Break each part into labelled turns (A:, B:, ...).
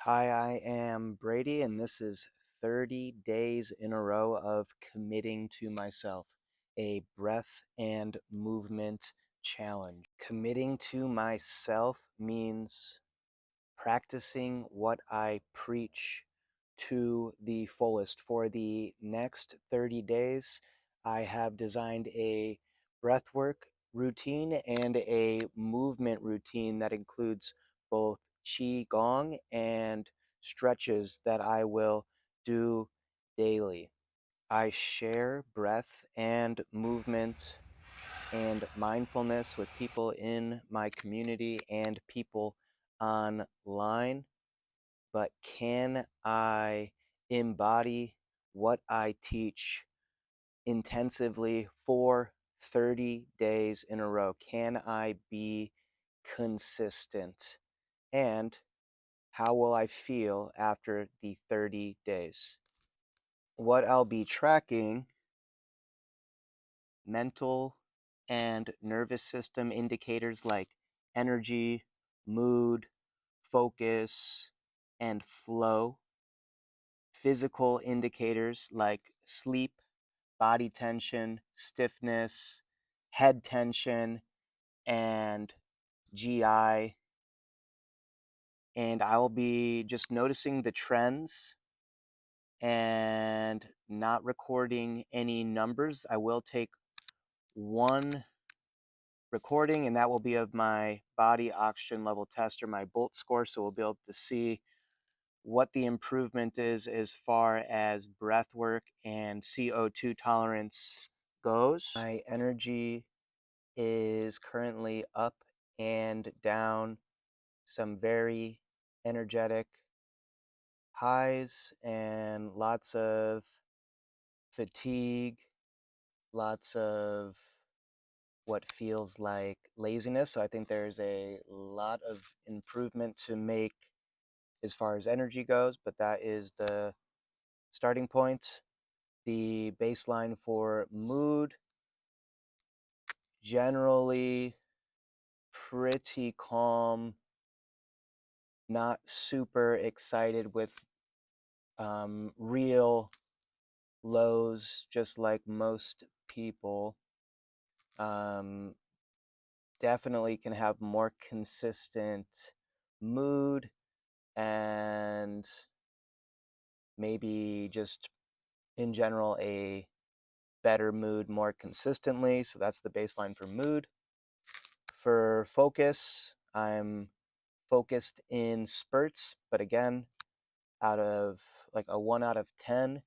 A: Hi, I am Brady, and this is 30 days in a row of committing to myself, a breath and movement challenge. Committing to myself means practicing what I preach to the fullest. For the next 30 days, I have designed a breathwork routine and a movement routine that includes both qi gong and stretches that I will do daily. I share breath and movement and mindfulness with people in my community and people online, but can I embody what I teach intensively for 30 days in a row? Can I be consistent? And how will I feel after the 30 days? What I'll be tracking: mental and nervous system indicators like energy, mood, focus, and flow; physical indicators like sleep, body tension, stiffness, head tension, and GI. And I will be just noticing the trends and not recording any numbers. I will take one recording, and that will be of my body oxygen level test, or my BOLT score, so we'll be able to see what the improvement is as far as breath work and CO2 tolerance goes. My energy is currently up and down, some very energetic highs and lots of fatigue, lots of what feels like laziness. So I think there's a lot of improvement to make as far as energy goes, but that is the starting point. The baseline for mood: generally pretty calm, not super excited with real lows, just like most people. Um, Definitely can have more consistent mood and maybe just in general a better mood more consistently. So that's the baseline for mood. For focus, I'm focused in spurts, but again, out of like a 1 out of 10.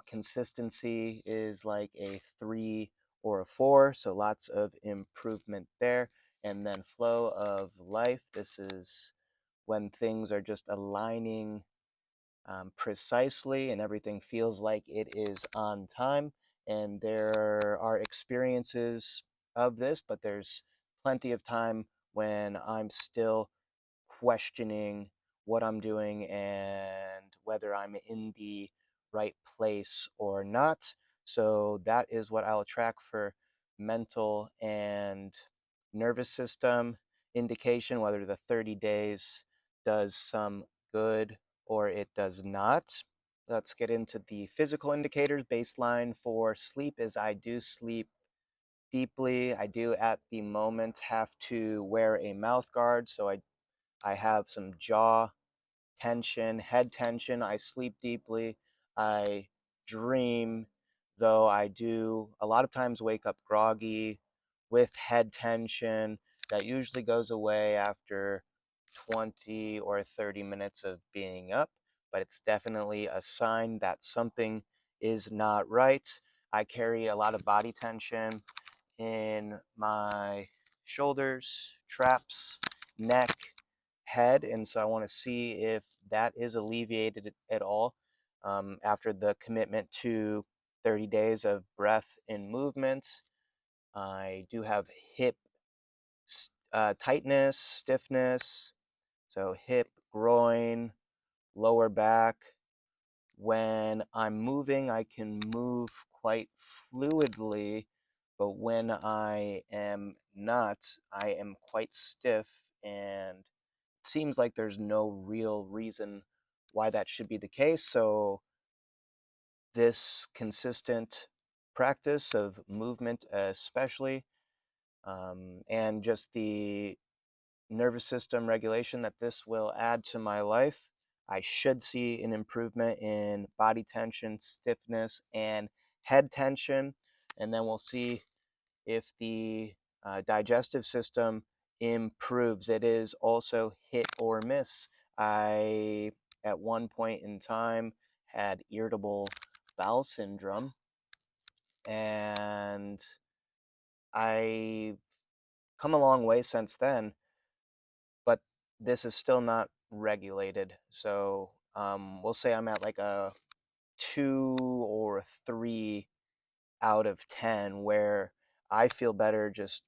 A: Consistency is like a 3 or a 4, so lots of improvement there. And then flow of life: this is when things are just aligning precisely and everything feels like it is on time. And there are experiences of this, but there's plenty of time when I'm still questioning what I'm doing and whether I'm in the right place or not. So that is what I'll track for mental and nervous system indication, whether the 30 days does some good or it does not. Let's get into the physical indicators. Baseline for sleep is I do sleep deeply. I do at the moment have to wear a mouth guard, so I have some jaw tension, head tension. I sleep deeply. I dream, though I do a lot of times wake up groggy with head tension. That usually goes away after 20 or 30 minutes of being up, but it's definitely a sign that something is not right. I carry a lot of body tension in my shoulders, traps, neck, head, and so I want to see if that is alleviated at all after the commitment to 30 days of breath and movement. I do have hip tightness, stiffness, so hip, groin, lower back. When I'm moving, I can move quite fluidly, but when I am not, I am quite stiff and seems like there's no real reason why that should be the case. So this consistent practice of movement, especially, and just the nervous system regulation that this will add to my life, I should see an improvement in body tension, stiffness, and head tension. And then we'll see if the digestive system improves. It is also hit or miss. I, at one point in time, had irritable bowel syndrome, and I've come a long way since then, but this is still not regulated. So we'll say I'm at like a 2 or 3 out of 10, where I feel better just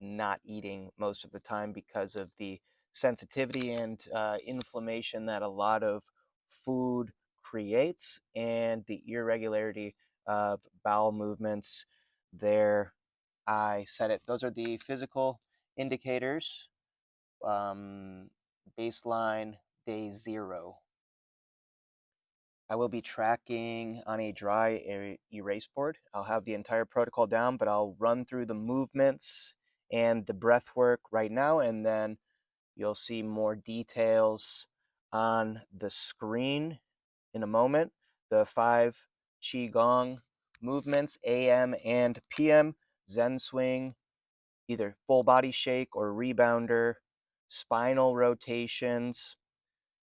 A: not eating most of the time because of the sensitivity and inflammation that a lot of food creates, and the irregularity of bowel movements. There, I said it. Those are the physical indicators. Um, Baseline day 0. I will be tracking on a dry erase board. I'll have the entire protocol down, but I'll run through the movements and the breath work right now, and then you'll see more details on the screen in a moment. The 5 Qigong movements, AM and PM, Zen swing, either full body shake or rebounder, spinal rotations,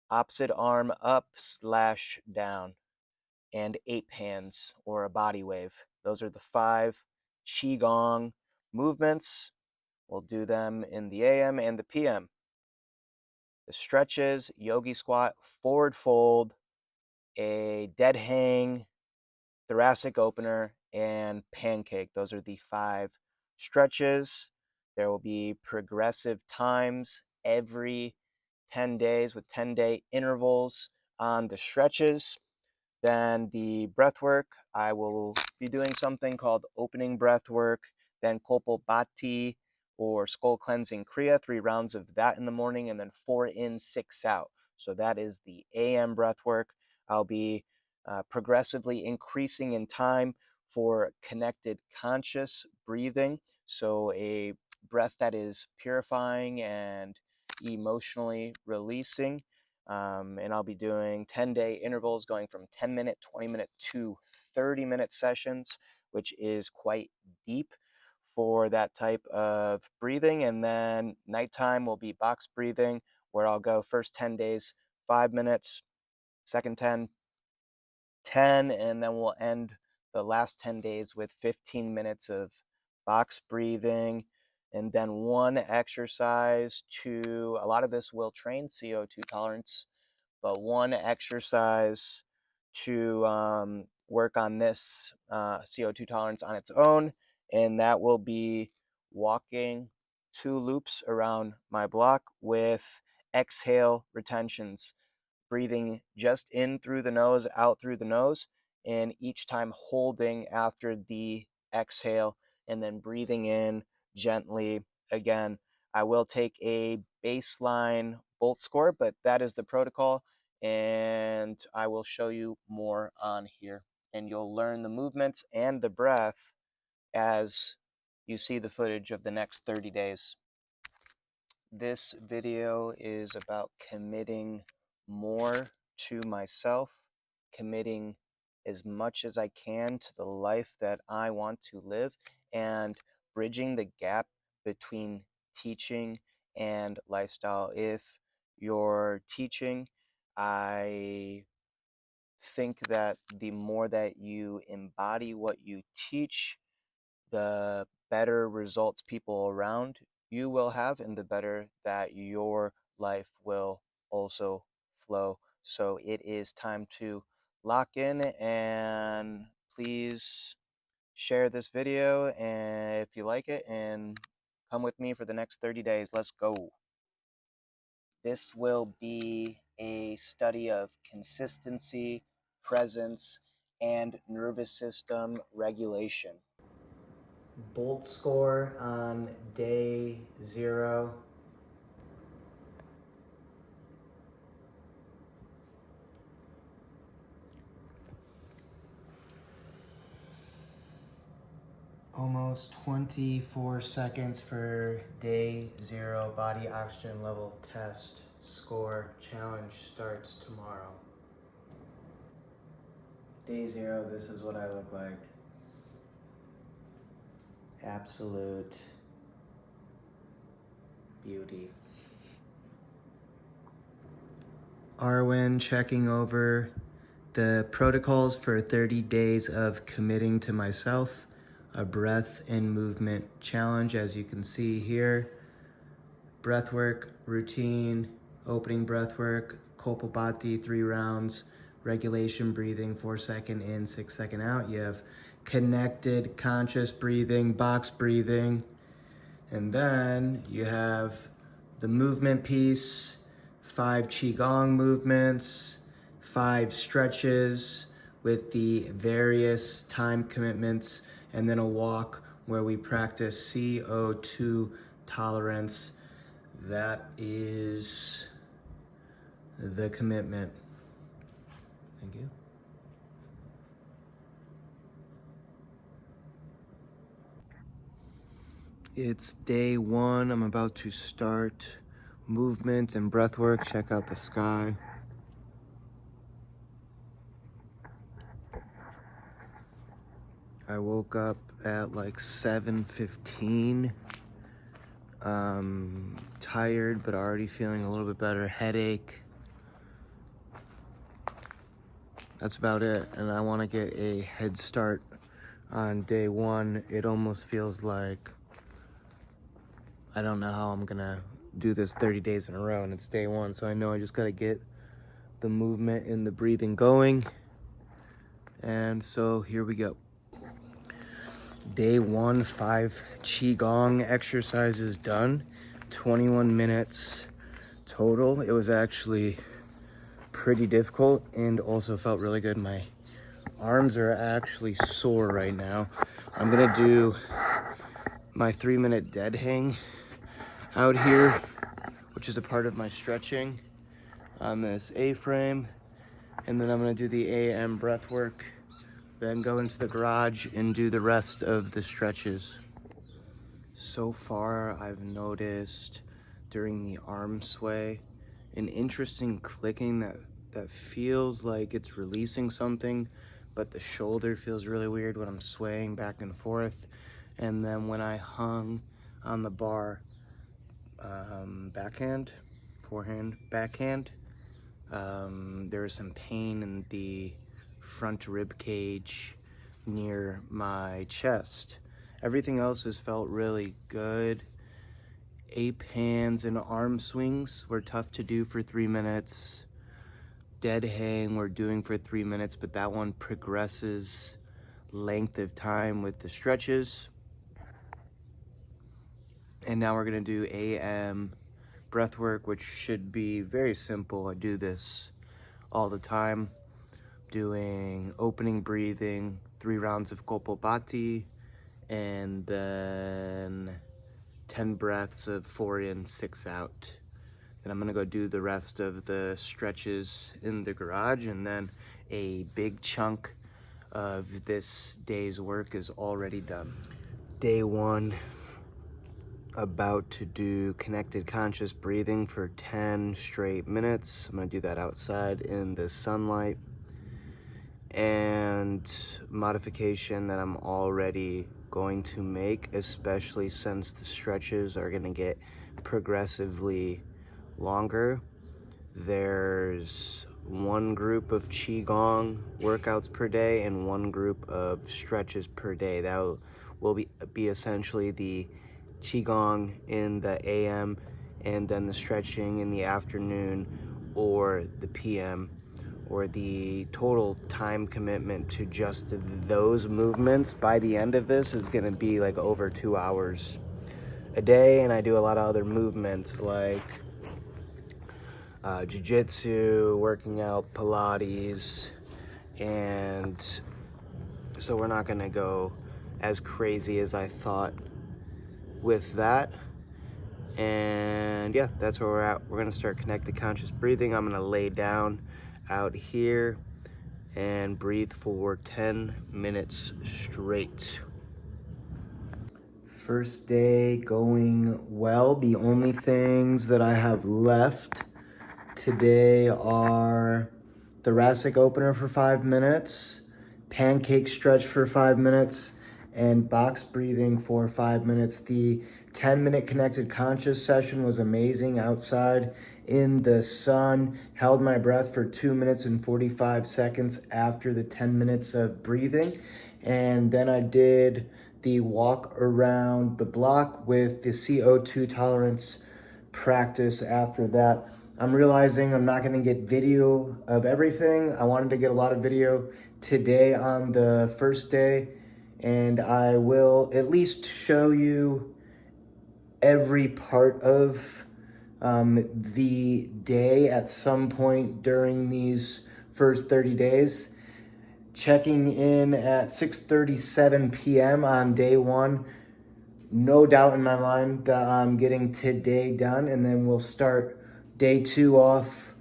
A: opposite arm up/down, and ape hands or a body wave. Those are the 5 Qigong movements. We'll do them in the AM and the PM. The stretches, yogi squat, forward fold, a dead hang, thoracic opener, and pancake. Those are the 5 stretches. There will be progressive times every 10 days with 10-day intervals on the stretches. Then the breath work, I will be doing something called opening breath work, then Kopalbhati or skull cleansing Kriya, 3 rounds of that in the morning, and then 4 in, 6 out. So that is the AM breath work. I'll be progressively increasing in time for connected conscious breathing. So a breath that is purifying and emotionally releasing. And I'll be doing 10-day intervals going from 10-minute, 20-minute to 30-minute sessions, which is quite deep for that type of breathing. And then nighttime will be box breathing, where I'll go first 10 days, 5 minutes, second 10, 10, and then we'll end the last 10 days with 15 minutes of box breathing. And then one exercise to, a lot of this will train CO2 tolerance, but one exercise to work on this CO2 tolerance on its own, and that will be walking 2 loops around my block with exhale retentions, breathing just in through the nose, out through the nose, and each time holding after the exhale, and then breathing in gently again. I will take a baseline bolt score, but that is the protocol, and I will show you more on here. And you'll learn the movements and the breath as you see the footage of the next 30 days. This video is about committing more to myself, committing as much as I can to the life that I want to live, and bridging the gap between teaching and lifestyle. If you're teaching, I think that the more that you embody what you teach, the better results people around you will have, and the better that your life will also flow. So it is time to lock in, and please share this video and if you like it, and come with me for the next 30 days. Let's go. This will be a study of consistency, presence, and nervous system regulation. Bolt score on day 0. Almost 24 seconds for day 0 body oxygen level test score. Challenge starts tomorrow. Day 0, this is what I look like. Absolute beauty. Arwen checking over the protocols for 30 days of committing to myself, a breath and movement challenge. As you can see here, breathwork routine, opening breathwork, Kapalabhati 3 rounds, regulation breathing 4-second in, 6-second out. You have connected conscious breathing, box breathing, and then you have the movement piece, 5 qigong movements, 5 stretches with the various time commitments, and then a walk where we practice CO2 tolerance. That is the commitment. Thank you. It's day 1. I'm about to start movement and breath work. Check out the sky. I woke up at like 7:15. Tired, but already feeling a little bit better. Headache. That's about it. And I want to get a head start on day 1. It almost feels like I don't know how I'm gonna do this 30 days in a row, and it's day 1, so I know I just gotta get the movement and the breathing going. And so here we go. Day 1, 5 qigong exercises done, 21 minutes total. It was actually pretty difficult and also felt really good. My arms are actually sore right now. I'm gonna do my 3-minute dead hang out here, which is a part of my stretching on this A-frame. And then I'm gonna do the AM breath work, then go into the garage and do the rest of the stretches. So far, I've noticed during the arm sway an interesting clicking that feels like it's releasing something, but the shoulder feels really weird when I'm swaying back and forth. And then when I hung on the bar, backhand, forehand, backhand, there was some pain in the front rib cage near my chest. Everything else has felt really good. Ape hands and arm swings were tough to do for 3 minutes. Dead hang we're doing for 3 minutes, but that one progresses length of time with the stretches. And now we're gonna do AM breath work, which should be very simple. I do this all the time, doing opening breathing, 3 rounds of Kapalabhati, and then 10 breaths of 4 in, 6 out. Then I'm gonna go do the rest of the stretches in the garage, and then a big chunk of this day's work is already done. Day 1, about to do connected conscious breathing for 10 straight minutes. I'm gonna do that outside in the sunlight. And modification that I'm already going to make, especially since the stretches are gonna get progressively longer. There's 1 group of qigong workouts per day and 1 group of stretches per day. That will be essentially the qigong in the AM and then the stretching in the afternoon or the PM, or the total time commitment to just those movements by the end of this is gonna be like over 2 hours a day. And I do a lot of other movements like jiu-jitsu, working out, Pilates, and so we're not gonna go as crazy as I thought with that. And yeah, that's where we're at. We're gonna start connected conscious breathing. I'm gonna lay down out here and breathe for 10 minutes straight.
B: First day going well. The only things that I have left today are thoracic opener for 5 minutes, pancake stretch for 5 minutes, and box breathing for 5 minutes. The 10-minute connected conscious session was amazing outside in the sun. Held my breath for 2 minutes and 45 seconds after the 10 minutes of breathing. And then I did the walk around the block with the CO2 tolerance practice after that. I'm realizing I'm not gonna get video of everything. I wanted to get a lot of video today on the first day, and I will at least show you every part of the day at some point during these first 30 days. Checking in at 6:37 p.m. on day one. No doubt in my mind that I'm getting today done, and then we'll start day two off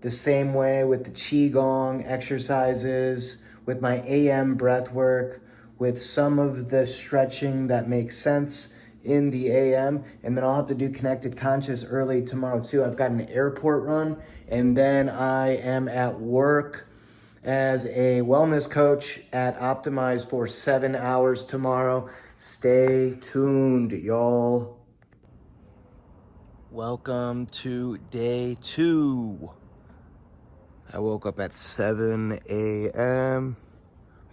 B: the same way with the qigong exercises, with my AM breath work, with some of the stretching that makes sense in the AM, and then I'll have to do connected conscious early tomorrow too. I've got an airport run, and then I am at work as a wellness coach at Optimize for 7 hours tomorrow. Stay tuned, y'all. Welcome to day 2. I woke up at 7 a.m.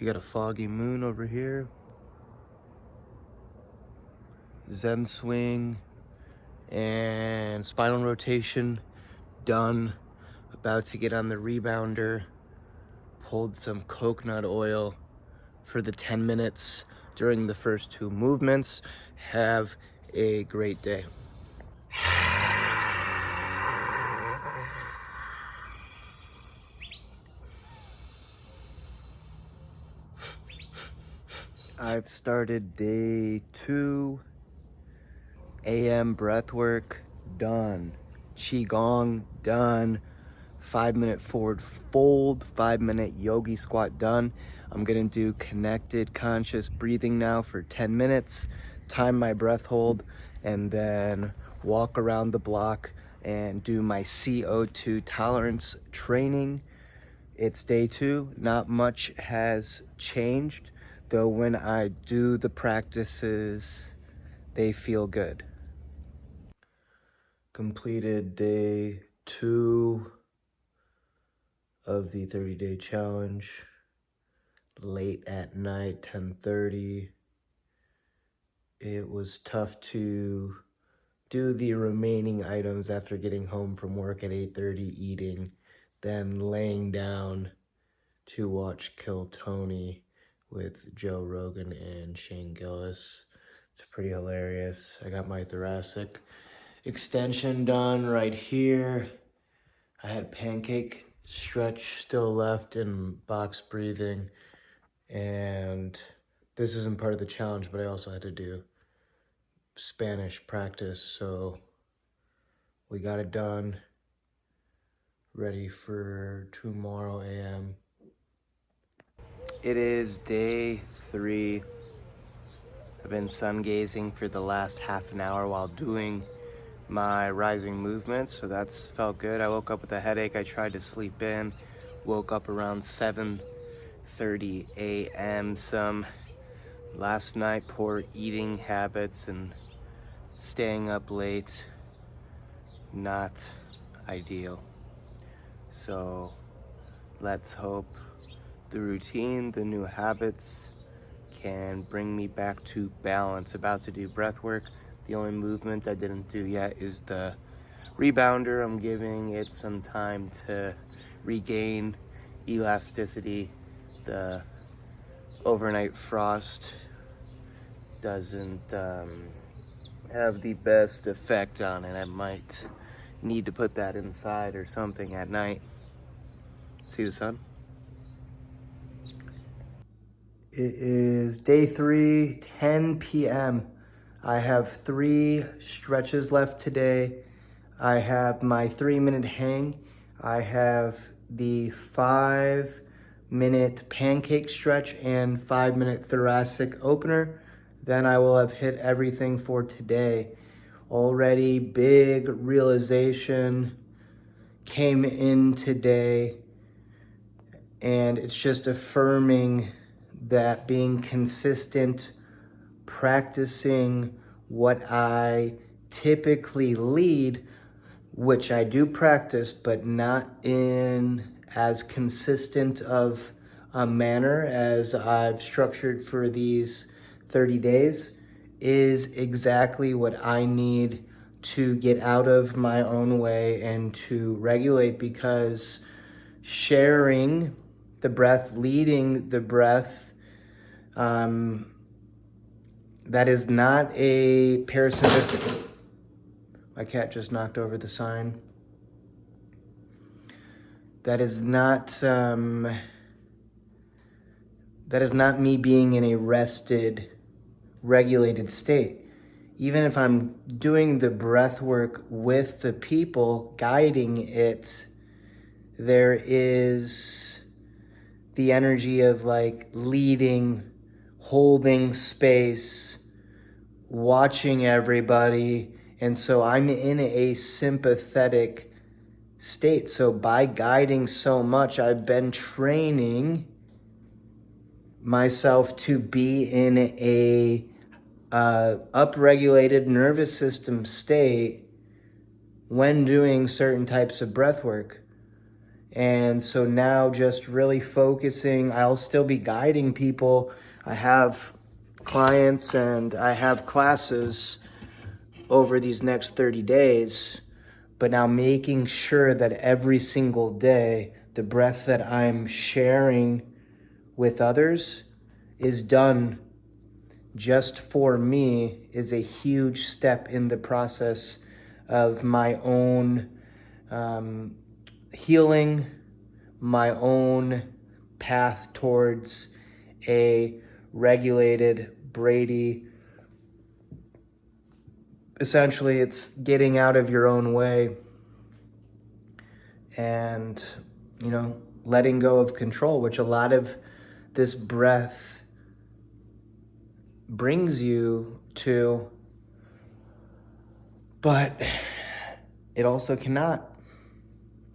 B: We got a foggy moon over here. Zen swing and spinal rotation done. About to get on the rebounder. Pulled some coconut oil for the 10 minutes during the first 2 movements. Have a great day. I've started day 2. AM breathwork done. Qigong done. 5-minute forward fold, 5-minute yogi squat done. I'm gonna do connected conscious breathing now for 10 minutes, time my breath hold, and then walk around the block and do my CO2 tolerance training. It's day 2, not much has changed, though when I do the practices, they feel good. Completed day 2 of the 30-day challenge. Late at night, 10:30. It was tough to do the remaining items after getting home from work at 8:30, eating, then laying down to watch Kill Tony with Joe Rogan and Shane Gillis. It's pretty hilarious. I got my thoracic extension done right here. I had pancake stretch still left and box breathing, and this isn't part of the challenge, but I also had to do Spanish practice, so we got it done. Ready for tomorrow AM. It is day 3. I've been sun gazing for the last half an hour while doing my rising movements, so that's felt good. I woke up with a headache. I tried to sleep in, woke up around 7:30 a.m. Some last night poor eating habits and staying up late, not ideal. So let's hope the routine, the new habits can bring me back to balance. About to do breath work. The only movement I didn't do yet is the rebounder. I'm giving it some time to regain elasticity. The overnight frost doesn't have the best effect on it. I might need to put that inside or something at night. See the sun? It is day 3, 10 p.m. I have 3 stretches left today. I have my 3-minute hang. I have the 5-minute pancake stretch and 5-minute thoracic opener. then I will have hit everything for today. Already big realization came in today, and it's just affirming that being consistent, practicing what I typically lead, which I do practice, but not in as consistent of a manner as I've structured for these 30 days, is exactly what I need to get out of my own way and to regulate, because sharing the breath, leading the breath, that is not a parasympathetic. My cat just knocked over the sign. That is not me being in a rested, regulated state. Even if I'm doing the breath work with the people, guiding it, there is the energy of like leading, holding space, watching everybody. And so I'm in a sympathetic state. So by guiding so much, I've been training myself to be in a upregulated nervous system state when doing certain types of breath work. And so now just really focusing, I'll still be guiding people. I have clients and I have classes over these next 30 days, but now making sure that every single day, the breath that I'm sharing with others is done just for me, is a huge step in the process of my own healing, my own path towards a regulated Brady. Essentially, it's getting out of your own way and, letting go of control, which a lot of this breath brings you to, but it also cannot.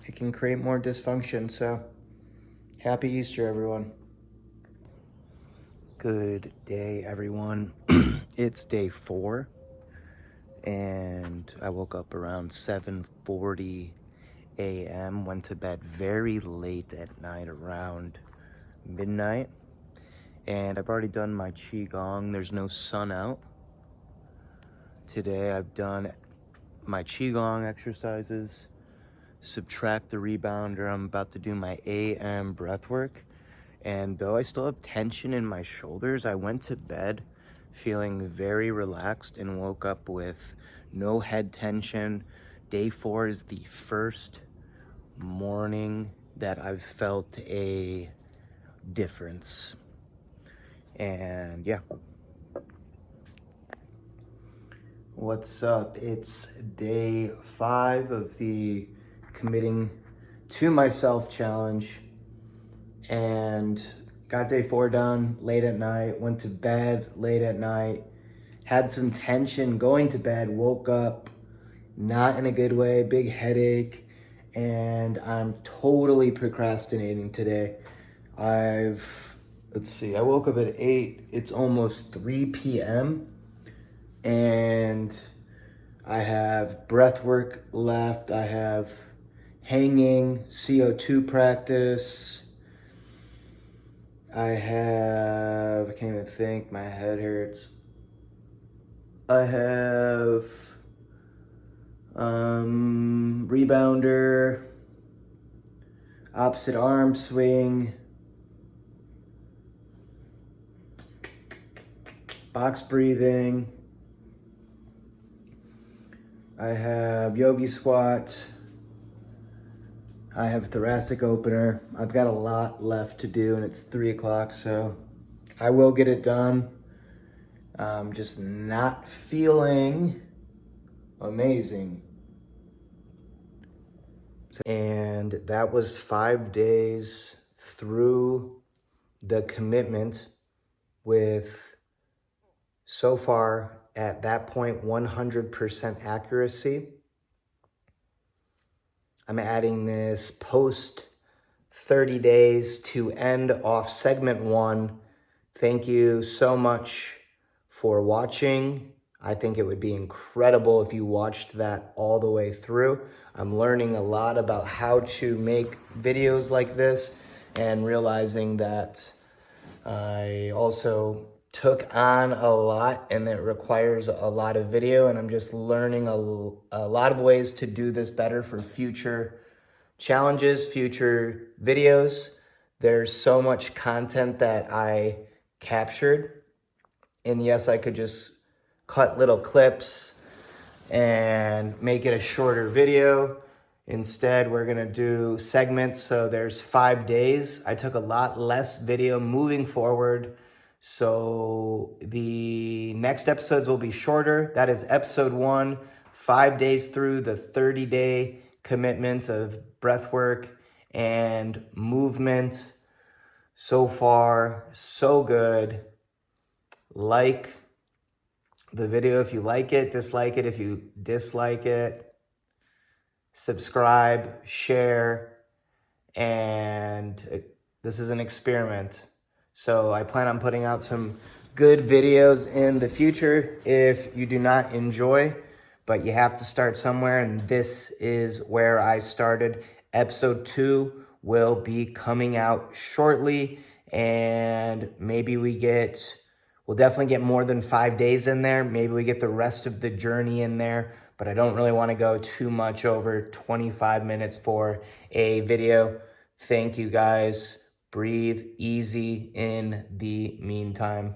B: It can create more dysfunction. So happy Easter, everyone. Good day, everyone. It's day 4, and I woke up around 7:40 a.m., went to bed very late at night, around midnight, and I've already done my Qigong. There's no sun out. Today I've done my Qigong exercises, subtract the rebounder. I'm about to do my AM breath work. And though I still have tension in my shoulders, I went to bed feeling very relaxed and woke up with no head tension. Day 4 is the first morning that I've felt a difference. And yeah. What's up? It's day 5 of the committing to myself challenge, and got day 4 done late at night, went to bed late at night, had some tension going to bed, woke up not in a good way, big headache, and I'm totally procrastinating today. Let's see, I woke up at 8, it's almost 3 p.m., and I have breath work left, I have hanging, CO2 practice, I can't even think, my head hurts. I have rebounder, opposite arm swing, box breathing. I have yogi squat. I have thoracic opener. I've got a lot left to do, and it's 3 o'clock, so I will get it done. I'm just not feeling amazing. And that was 5 days through the commitment with So far, at that point, 100% accuracy. I'm adding this post 30 days to end off segment 1. Thank you so much for watching. I think it would be incredible if you watched that all the way through. I'm learning a lot about how to make videos like this and realizing that I also took on a lot and it requires a lot of video, and I'm just learning a lot of ways to do this better for future challenges, future videos. There's so much content that I captured, and yes, I could just cut little clips and make it a shorter video. Instead, we're gonna do segments. So there's 5 days. I took a lot less video moving forward. So the next episodes will be shorter. That is episode 1, 5 days through the 30-day commitment of breath work and movement. So far, so good. Like the video if you like it, dislike it if you dislike it, subscribe, share, and this is an experiment. So I plan on putting out some good videos in the future if you do not enjoy, but you have to start somewhere, and this is where I started. Episode 2 will be coming out shortly, and maybe we'll definitely get more than 5 days in there. Maybe we get the rest of the journey in there, but I don't really want to go too much over 25 minutes for a video. Thank you guys. Breathe easy in the meantime.